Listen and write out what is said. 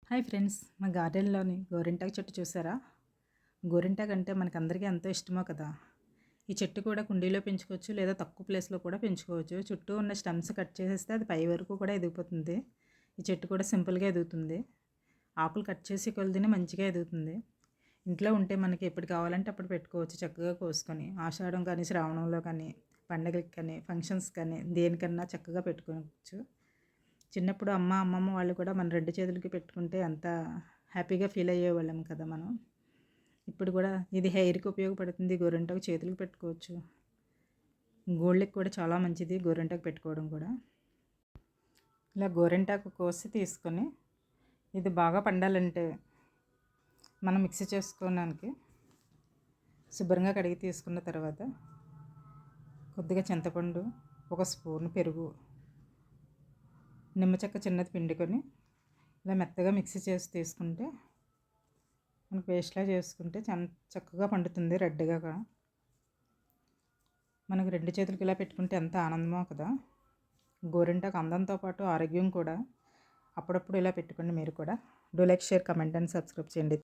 Hi friends, మా గార్డెన్లోని గోరింటాకు చెట్టు చూసారా? గోరింటాకు అంటే మనకందరికీ ఎంతో ఇష్టమో కదా. ఈ చెట్టు కూడా కుండీలో పెంచుకోవచ్చు, లేదా తక్కువ ప్లేస్లో కూడా పెంచుకోవచ్చు. చుట్టూ ఉన్న స్టెమ్స్ కట్ చేసేస్తే అది పై వరకు కూడా ఎదిగిపోతుంది. ఈ చెట్టు కూడా సింపుల్గా ఎదుగుతుంది. ఆకులు కట్ చేసి కొలిదిని మంచిగా ఎదుగుతుంది. ఇంట్లో ఉంటే మనకి ఎప్పుడు కావాలంటే అప్పుడు పెట్టుకోవచ్చు, చక్కగా కోసుకొని. ఆషాఢం కానీ, శ్రావణంలో కానీ, పండగలకి కానీ, ఫంక్షన్స్ కానీ, దేనికన్నా చక్కగా పెట్టుకోవచ్చు. చిన్నప్పుడు అమ్మమ్మ వాళ్ళు కూడా మన 2 చేతులకి పెట్టుకుంటే అంత హ్యాపీగా ఫీల్ అయ్యేవాళ్ళం కదా మనం. ఇప్పుడు కూడా ఇది హెయిర్‌కి ఉపయోగపడుతుంది. గోరింటాకు చేతులకు పెట్టుకోవచ్చు. గోళ్ళకి కూడా చాలా మంచిది గోరింటాకు పెట్టుకోవడం కూడా. ఇలా గోరింటాకు కోసి తీసుకొని ఇది బాగా పండాలంటే మనం మిక్సీ చేసుకోవడానికి శుభ్రంగా కడిగి తీసుకున్న తర్వాత కొద్దిగా చింతపండు, ఒక స్పూన్ పెరుగు, నిమ్మ చెక్క చిన్నది పిండుకొని ఇలా మెత్తగా మిక్సీ చేసి తీసుకుంటే మనకు పేస్ట్లా చేసుకుంటే చక్కగా పండుతుంది రెడ్గా. మనకు 2 చేతులకి ఇలా పెట్టుకుంటే ఎంత ఆనందమో కదా. గోరింటాకు అందంతో పాటు ఆరోగ్యం కూడా. అప్పుడప్పుడు ఇలా పెట్టుకోండి మీరు కూడా. Do like, share, comment and subscribe చేయండి.